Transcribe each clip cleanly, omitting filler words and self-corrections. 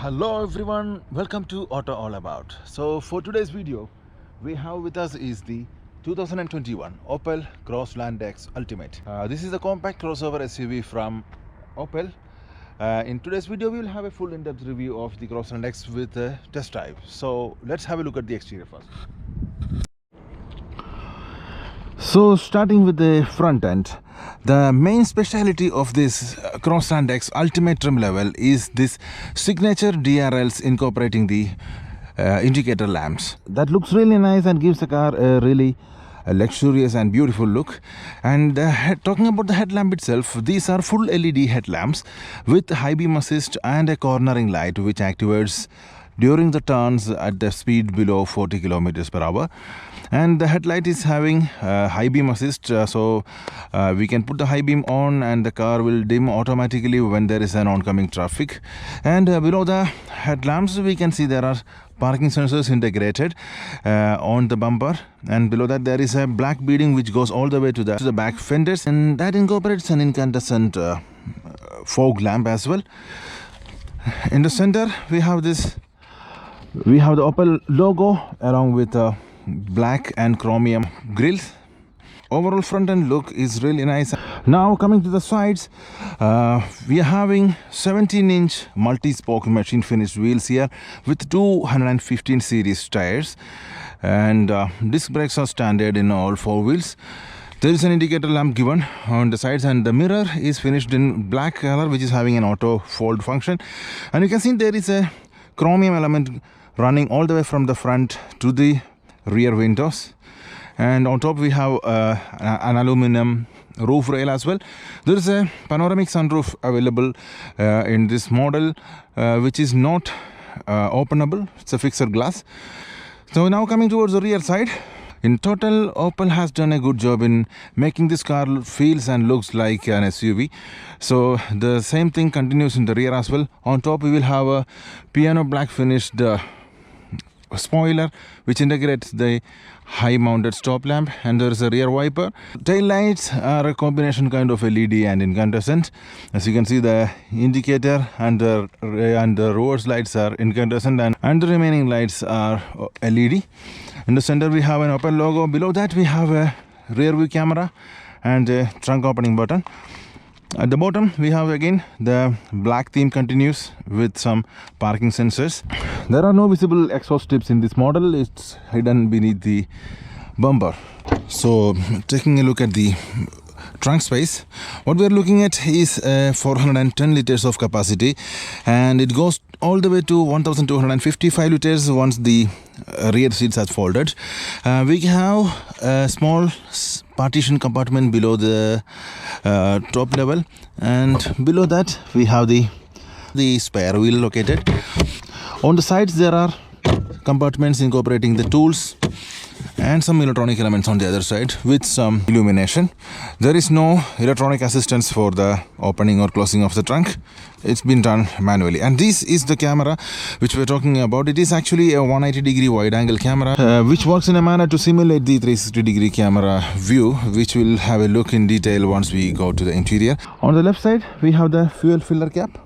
Hello everyone, welcome to Auto All About. So for today's video we have with us is the 2021 Opel Crossland X Ultimate. This is a compact crossover SUV from Opel. In today's video we will have a full in-depth review of the Crossland X with a test drive. So let's have a look at the exterior first. So starting with the front end, the main speciality of this Crossland X Ultimate trim level is this signature DRLs incorporating the indicator lamps. That looks really nice and gives the car a really luxurious and beautiful look. And talking about the headlamp itself, these are full LED headlamps with high beam assist and a cornering light which activates during the turns at the speed below 40 kilometers per hour. And the headlight is having high beam assist, so we can put the high beam on and the car will dim automatically when there is an oncoming traffic. And below the headlamps we can see there are parking sensors integrated on the bumper, and below that there is a black beading which goes all the way to the back fenders, and that incorporates an incandescent fog lamp as well. In the center we have the Opel logo along with black and chromium grills. Overall front end look is really nice. Now coming to the sides, we are having 17-inch multi-spoke machine finished wheels here with 215 series tires, and disc brakes are standard in all four wheels. There is an indicator lamp given on the sides, and the mirror is finished in black color which is having an auto fold function, and you can see there is a chromium element running all the way from the front to the rear windows. And on top we have an aluminum roof rail as well. There is a panoramic sunroof available in this model which is not openable. It's a fixed glass. So now coming towards the rear side, in total Opel has done a good job in making this car feels and looks like an SUV. So the same thing continues in the rear as well. On top we will have a piano black finished spoiler which integrates the high mounted stop lamp, and there is a rear wiper. Tail lights are a combination kind of LED and incandescent. As you can see, the indicator and the reverse lights are incandescent, and the remaining lights are LED. In the center we have an Opel logo. Below that we have a rear view camera and a trunk opening button. At the bottom we have again the black theme continues with some parking sensors. There are no visible exhaust tips in this model. It's hidden beneath the bumper. So taking a look at the trunk space, what we are looking at is 410 liters of capacity, and it goes all the way to 1255 liters once the rear seats are folded. We have a small partition compartment below the top level, and below that we have the spare wheel located. On the sides there are compartments incorporating the tools and some electronic elements on the other side with some illumination. There is no electronic assistance for the opening or closing of the trunk. It's been done manually. And this is the camera which we're talking about. It is actually a 180-degree wide-angle camera which works in a manner to simulate the 360-degree camera view, which we'll have a look in detail once we go to the interior. On the left side we have the fuel filler cap,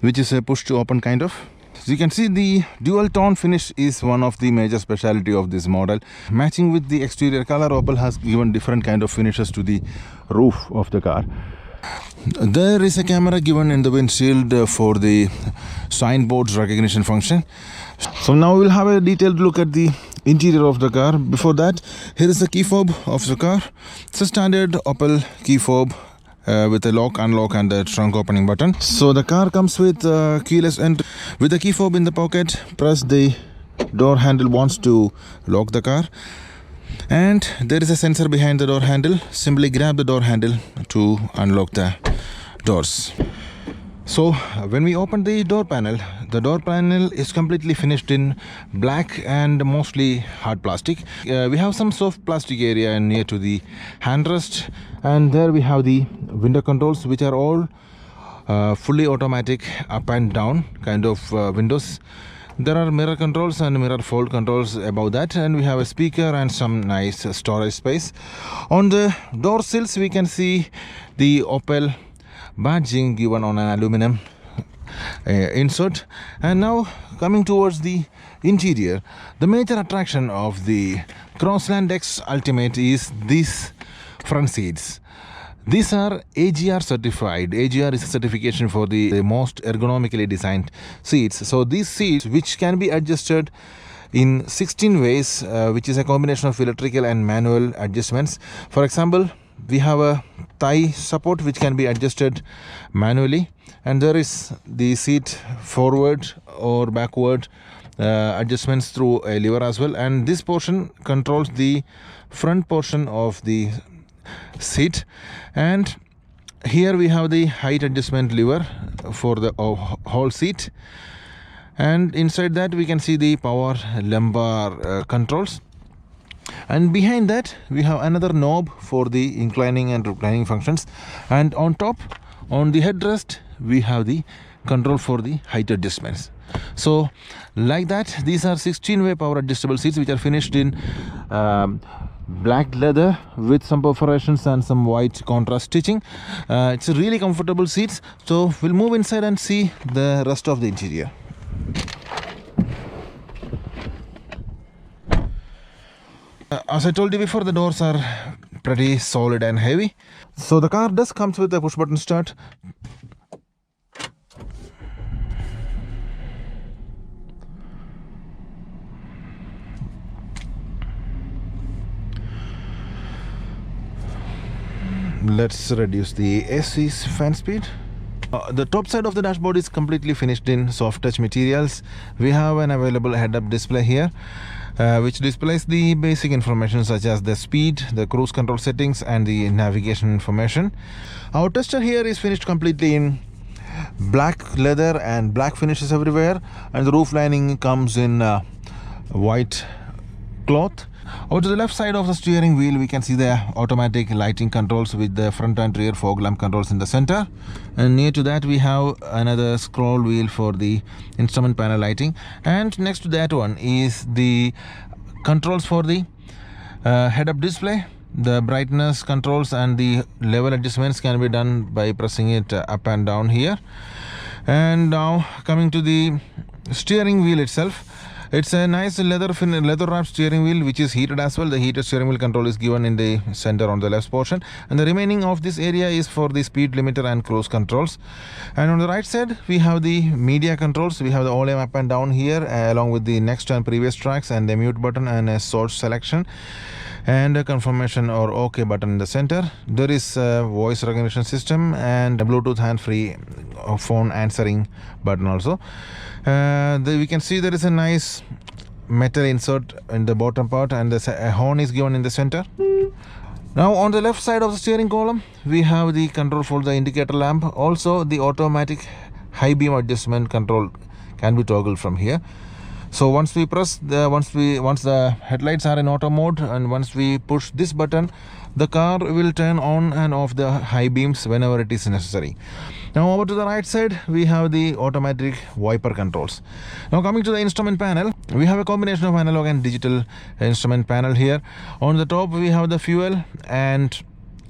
which is a push to open kind of. So you can see the dual tone finish is one of the major specialty of this model. Matching with the exterior color, Opel has given different kind of finishes to the roof of the car. There is a camera given in the windshield for the signboard's recognition function. So now we'll have a detailed look at the interior of the car. Before that, here is the key fob of the car. It's a standard Opel key fob with a lock, unlock and the trunk opening button. So the car comes with keyless entry. With the key fob in the pocket, press the door handle once to lock the car, and there is a sensor behind the door handle. Simply grab the door handle to unlock the doors. So when we open the door panel is completely finished in black and mostly hard plastic. We have some soft plastic area near to the handrest, and there we have the window controls which are all fully automatic up and down kind of windows. There are mirror controls and mirror fold controls above that, and we have a speaker and some nice storage space. On the door sills we can see the Opel badging given on an aluminum insert. And now coming towards the interior, the major attraction of the Crossland X Ultimate is these front seats. These are AGR certified. AGR is a certification for the most ergonomically designed seats. So these seats, which can be adjusted in 16 ways, which is a combination of electrical and manual adjustments. For example, we have a thigh support which can be adjusted manually, and there is the seat forward or backward adjustments through a lever as well, and this portion controls the front portion of the seat. And here we have the height adjustment lever for the whole seat, and inside that we can see the power lumbar controls. And behind that we have another knob for the inclining and reclining functions, and on top, on the headrest, we have the control for the height adjustments. So like that, these are 16-way power adjustable seats which are finished in black leather with some perforations and some white contrast stitching. It's a really comfortable seats. So we'll move inside and see the rest of the interior. As I told you before, the doors are pretty solid and heavy. So the car does comes with a push button start. Let's reduce the AC's fan speed. The top side of the dashboard is completely finished in soft touch materials. We have an available head-up display here, which displays the basic information such as the speed, the cruise control settings, and the navigation information. Our tester here is finished completely in black leather and black finishes everywhere, and the roof lining comes in white cloth. Over to the left side of the steering wheel, we can see the automatic lighting controls with the front and rear fog lamp controls in the center, and near to that we have another scroll wheel for the instrument panel lighting, and next to that one is the controls for the head-up display. The brightness controls and the level adjustments can be done by pressing it up and down here. And now coming to the steering wheel itself, it's a nice leather wrapped steering wheel which is heated as well. The heated steering wheel control is given in the center on the left portion, and the remaining of this area is for the speed limiter and cruise controls. And on the right side we have the media controls. We have the volume up and down here, along with the next and previous tracks, and the mute button and a source selection, and a confirmation or OK button in the center. There is a voice recognition system and a Bluetooth hand-free phone answering button also. We can see there is a nice metal insert in the bottom part, and a horn is given in the center. Now on the left side of the steering column we have the control for the indicator lamp. Also the automatic high beam adjustment control can be toggled from here. So once we press once the headlights are in auto mode, and once we push this button, the car will turn on and off the high beams whenever it is necessary. Now over to the right side we have the automatic wiper controls. Now coming to the instrument panel, we have a combination of analog and digital instrument panel here. On the top we have the fuel and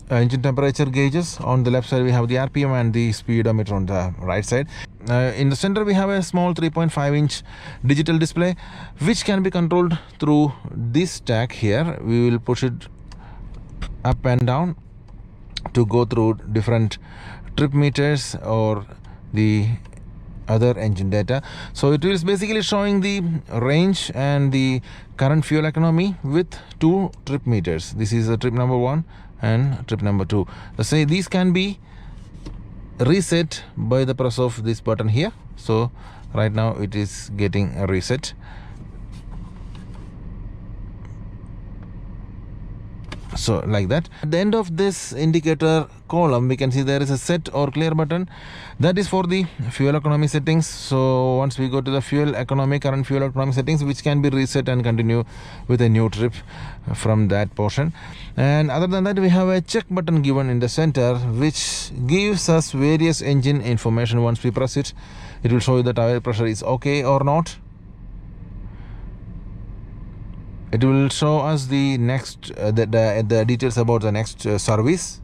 engine temperature gauges. On the left side we have the RPM and the speedometer on the right side. In the center we have a small 3.5-inch digital display which can be controlled through this stack here. We will push it up and down to go through different trip meters or the other engine data. So it is basically showing the range and the current fuel economy with 2 trip meters. This is trip number 1 and trip number 2. Let's say these can be reset by the press of this button here. So right now it is getting a reset. So like that. At the end of this indicator column we can see there is a set or clear button. That is for the fuel economy settings. So once we go to the current fuel economy settings, which can be reset and continue with a new trip from that portion. And other than that we have a check button given in the center which gives us various engine information. Once we press it, it will show you the tire pressure is okay or not. It will show us the next the details about the next service.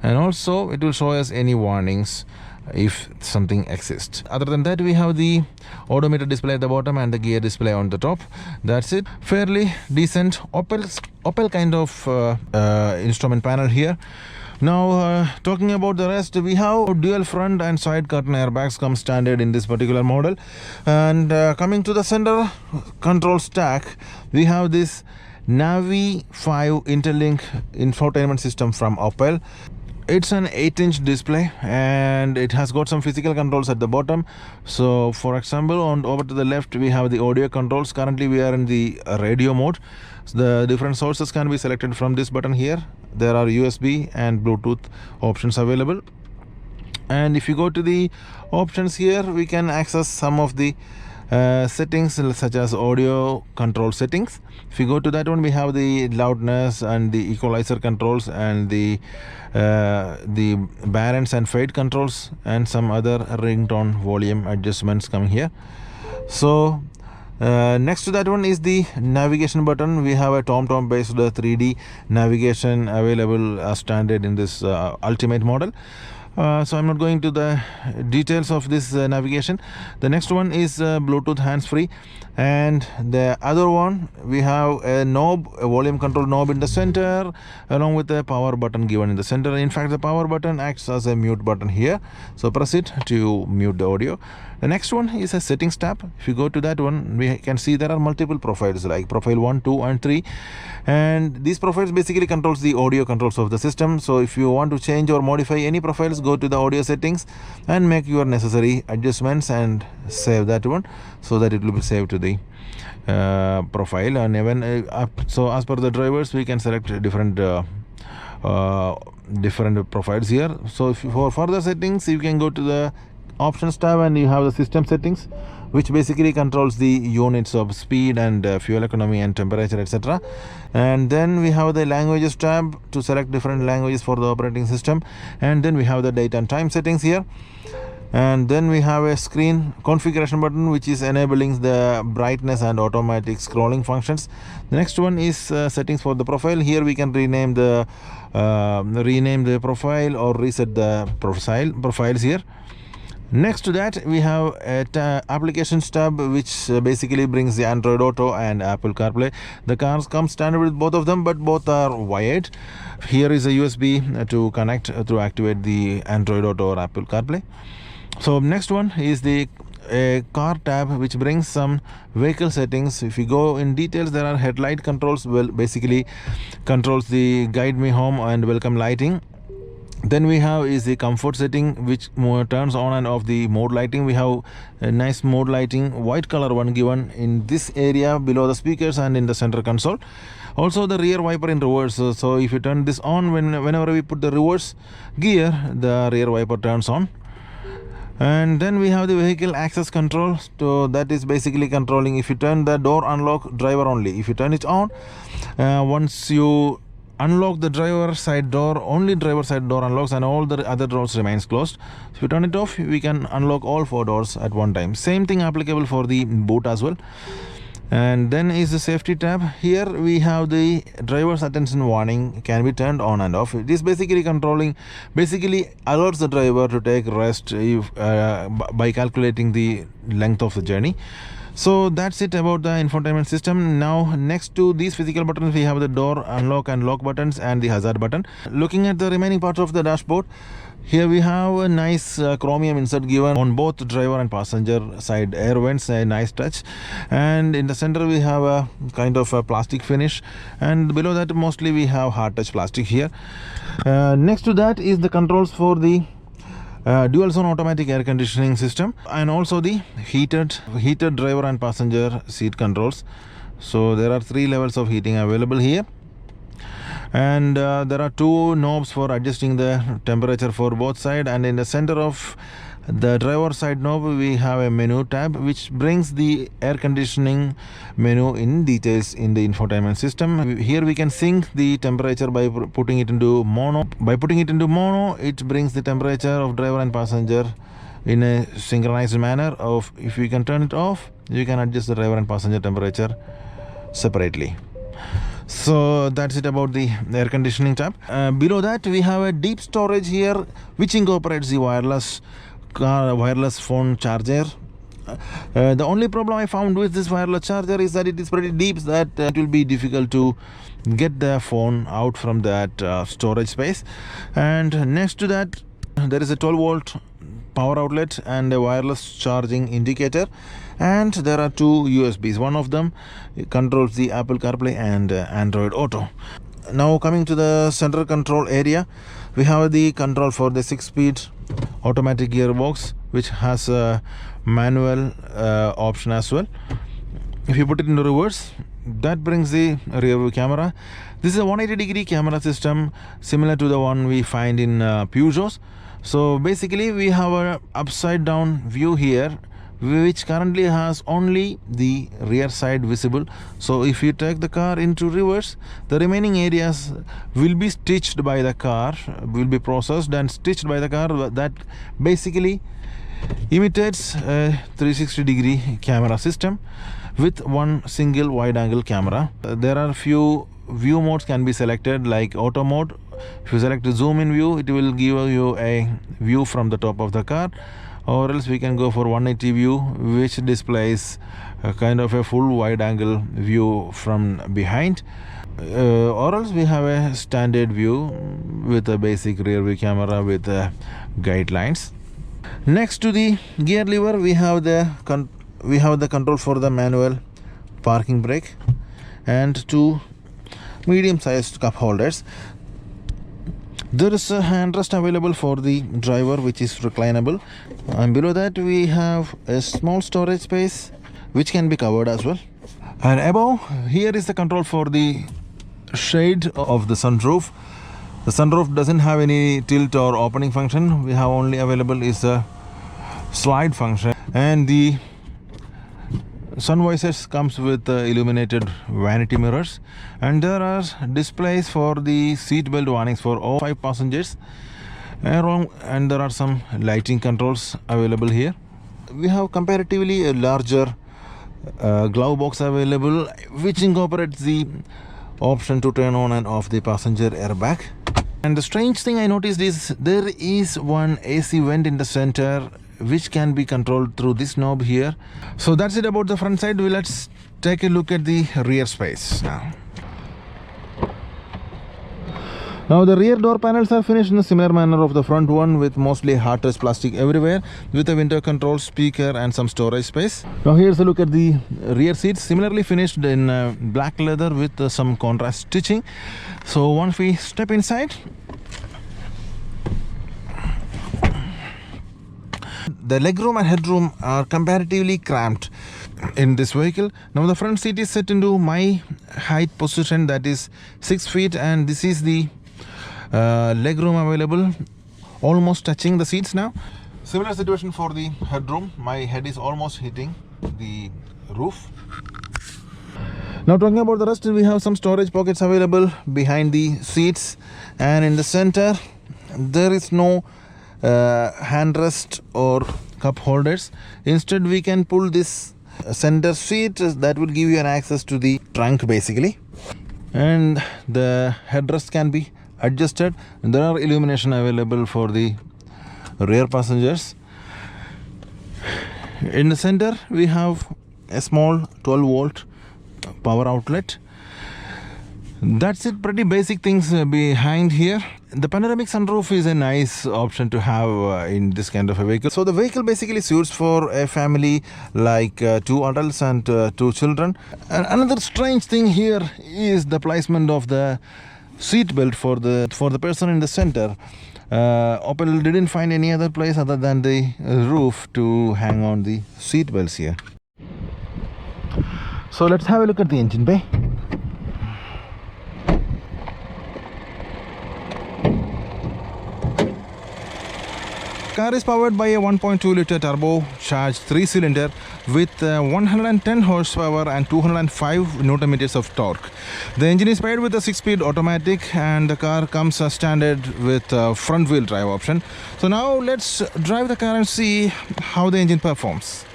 and also it will show us any warnings if something exists. Other than that, we have the odometer display at the bottom and the gear display on the top. That's it. Fairly decent Opel kind of instrument panel here. Now talking about the rest, we have dual front and side curtain airbags come standard in this particular model. And coming to the center control stack, we have this Navi 5 interlink infotainment system from Opel. It's an 8-inch display and it has got some physical controls at the bottom. So for example, over to the left we have the audio controls. Currently we are in the radio mode. So the different sources can be selected from this button here. There are USB and Bluetooth options available. And if you go to the options here, we can access some of the settings such as audio control settings. If you go to that one, we have the loudness and the equalizer controls and the balance and fade controls and some other ringtone volume adjustments coming here. So next to that one is the navigation button. We have a TomTom based 3D navigation available as standard in this Ultimate model. So I'm not going to the details of this navigation. The next one is Bluetooth hands-free, and the other one we have a knob, a volume control knob in the center, along with a power button given in the center. In fact, the power button acts as a mute button here, so press it to mute the audio. The next one is a settings tab. If you go to that one, we can see there are multiple profiles like profile 1, 2 and 3, and these profiles basically controls the audio controls of the system. So if you want to change or modify any profiles, go to the audio settings and make your necessary adjustments and save that one so that it will be saved to the profile. And even so as per the drivers, we can select different profiles here. So if for further settings, you can go to the options tab and you have the system settings, which basically controls the units of speed and fuel economy and temperature, etc. And then we have the languages tab to select different languages for the operating system. And then we have the date and time settings here. And then we have a screen configuration button, which is enabling the brightness and automatic scrolling functions. The next one is settings for the profile. Here we can rename the profile or reset the profiles here. Next to that, we have a applications tab, which basically brings the Android Auto and Apple CarPlay. The cars come standard with both of them, but both are wired. Here is a USB to connect to activate the Android Auto or Apple CarPlay. So next one is the car tab, which brings some vehicle settings. If you go in details, there are headlight controls. Well, basically controls the guide me home and welcome lighting. Then we have is the comfort setting, which turns on and off the mode lighting. We have a nice mode lighting, white color one given in this area below the speakers and in the center console. Also the rear wiper in reverse. So if you turn this on, whenever we put the reverse gear, the rear wiper turns on. And then we have the vehicle access control. So that is basically controlling if you turn the door unlock, driver only. If you turn it on, once you unlock the driver side door, only driver side door unlocks and all the other doors remains closed. If you turn it off, we can unlock all 4 doors at one time. Same thing applicable for the boot as well. And then is the safety tab. Here we have the driver's attention warning can be turned on and off. It is basically alerts the driver to take rest if, by calculating the length of the journey. So that's it about the infotainment system. Now next to these physical buttons, we have the door unlock and lock buttons and the hazard button. Looking at the remaining parts of the dashboard, here we have a nice chromium insert given on both driver and passenger side air vents, a nice touch. And in the center we have a kind of a plastic finish, and below that mostly we have hard touch plastic here. Next to that is the controls for the dual zone automatic air conditioning system, and also the heated driver and passenger seat controls. So there are 3 levels of heating available here, and there are 2 knobs for adjusting the temperature for both sides. And in the center of the driver side knob, we have a menu tab, which brings the air conditioning menu in details in the infotainment system. Here we can sync the temperature by putting it into mono. By putting it into mono, it brings the temperature of driver and passenger in a synchronized manner. If you can turn it off, you can adjust the driver and passenger temperature separately. So that's it about the air conditioning tab. Below that we have a deep storage here, which incorporates the wireless phone charger. The only problem I found with this wireless charger is that it is pretty deep, that it will be difficult to get the phone out from that storage space. And next to that there is a 12-volt power outlet and a wireless charging indicator, and there are two USBs. One of them controls the Apple CarPlay and Android Auto. Now coming to the center control area, we have the control for the 6-speed automatic gearbox, which has a manual option as well. If you put it into reverse, that brings the rear view camera. This is a 180-degree camera system similar to the one we find in Peugeots. So basically we have a upside down view here, which currently has only the rear side visible. So if you take the car into reverse, the remaining areas will be stitched by the car, will be processed and stitched by the car. That basically imitates a 360-degree camera system with one single wide angle camera. There are few view modes can be selected, like auto mode. If you select the zoom in view, it will give you a view from the top of the car, or else we can go for 180 view, which displays a kind of a full wide angle view from behind, or else we have a standard view with a basic rear view camera with guidelines. Next to the gear lever, we have the control for the manual parking brake and two medium-sized cup holders. There is a handrest available for the driver, which is reclinable, and below that we have a small storage space which can be covered as well. And above here is the control for the shade of the sunroof. The sunroof doesn't have any tilt or opening function. We have only available is a slide function, and the sun visors comes with illuminated vanity mirrors, and there are displays for the seat belt warnings for all 5 passengers, and there are some lighting controls available here. We have comparatively a larger glove box available, which incorporates the option to turn on and off the passenger airbag. And the strange thing I noticed is there is one AC vent in the center, which can be controlled through this knob here. So that's it about the front side. Let's take a look at the rear space now. Now the rear door panels are finished in a similar manner of the front one, with mostly hard-touch plastic everywhere, with a window control, speaker and some storage space. Now here's a look at the rear seats, similarly finished in black leather with some contrast stitching. So once we step inside, the legroom and headroom are comparatively cramped in this vehicle. Now the front seat is set into my height position, that is 6 feet, and this is the legroom available, almost touching the seats now. Similar situation for the headroom. My head is almost hitting the roof. Now talking about the rest, we have some storage pockets available behind the seats, and in the center there is no handrest or cup holders. Instead we can pull this center seat, that will give you an access to the trunk basically, and the headrest can be adjusted. There are illumination available for the rear passengers. In the center we have a small 12-volt power outlet. That's it, pretty basic things behind here. The panoramic sunroof is a nice option to have in this kind of a vehicle. So the vehicle basically suits for a family like 2 adults and 2 children. And another strange thing here is the placement of the seat belt for the person in the center. Opel didn't find any other place other than the roof to hang on the seat belts here. So let's have a look at the engine bay. Car is powered by a 1.2 Ltr Turbo charged 3-cylinder with 110 horsepower and 205 Nm of torque. The engine is paired with a 6-speed automatic, and the car comes as standard with front wheel drive option. So now let's drive the car and see how the engine performs.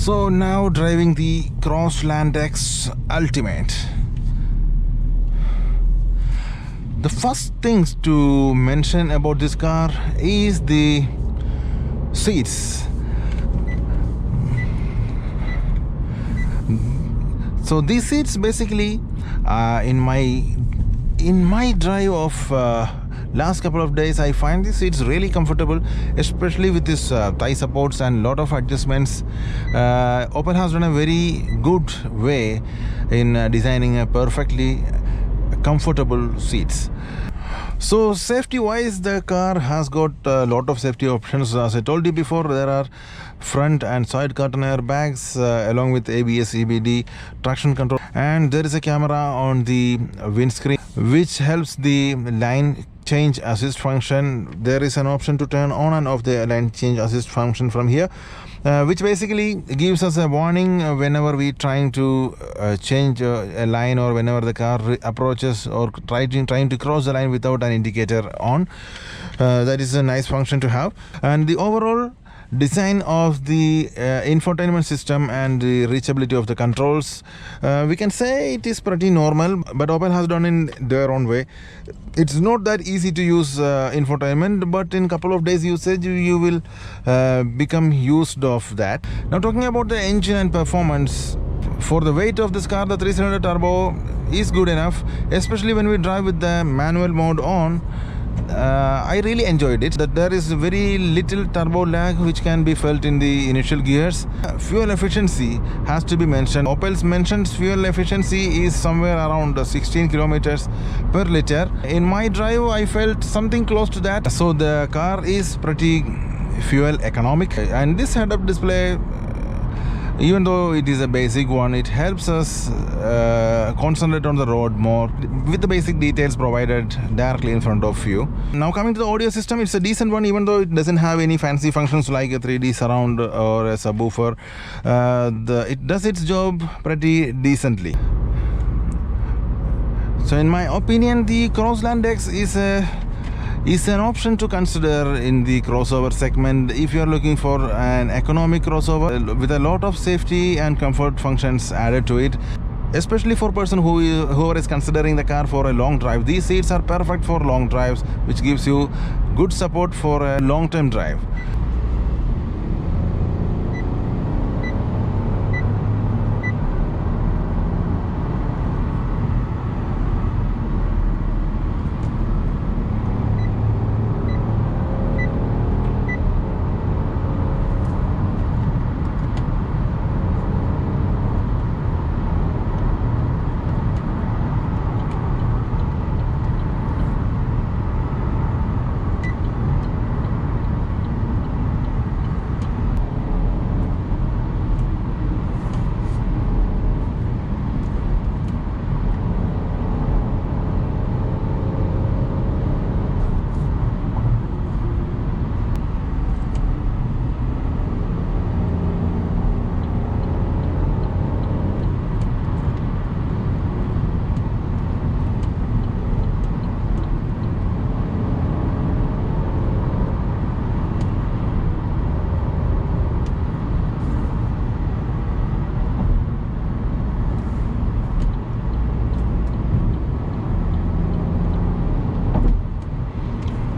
So now driving the Crossland X Ultimate. The first things to mention about this car is the seats. So these seats basically in my drive of last couple of days, I find these seats really comfortable, especially with this thigh supports and lot of adjustments. Opel has done a very good way in designing a perfectly comfortable seats. So safety wise, the car has got a lot of safety options. As I told you before, there are front and side curtain airbags along with ABS, EBD, traction control, and there is a camera on the windscreen which helps the line change assist function. There is an option to turn on and off the line change assist function from here, which basically gives us a warning whenever we trying to change a line, or whenever the car approaches or trying to cross the line without an indicator on. That is a nice function to have. And the overall design of the infotainment system and the reachability of the controls, we can say it is pretty normal, but Opel has done in their own way. It's not that easy to use infotainment, but in couple of days usage you will become used of that. Now talking about the engine and performance, for the weight of this car, the 3-cylinder turbo is good enough, especially when we drive with the manual mode on. I really enjoyed it. That there is very little turbo lag which can be felt in the initial gears. Fuel efficiency has to be mentioned. Opel's mentioned fuel efficiency is somewhere around 16 kilometers per liter. In my drive, I felt something close to that. So the car is pretty fuel economic, and this head-up display, even though it is a basic one, it helps us concentrate on the road more with the basic details provided directly in front of you. Now coming to the audio system, it's a decent one, even though it doesn't have any fancy functions like a 3D surround or a subwoofer. It does its job pretty decently. So in my opinion, the Crossland X is an option to consider in the crossover segment if you are looking for an economic crossover with a lot of safety and comfort functions added to it, especially for a person who is considering the car for a long drive. These seats are perfect for long drives, which gives you good support for a long-term drive.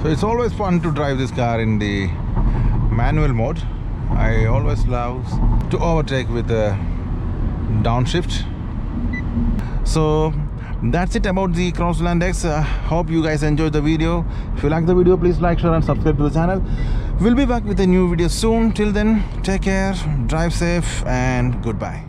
So it's always fun to drive this car in the manual mode. I always love to overtake with a downshift. So that's it about the Crossland X. Hope you guys enjoyed the video. If you like the video, please like, share and subscribe to the channel. We'll be back with a new video soon. Till then, take care, drive safe, and goodbye.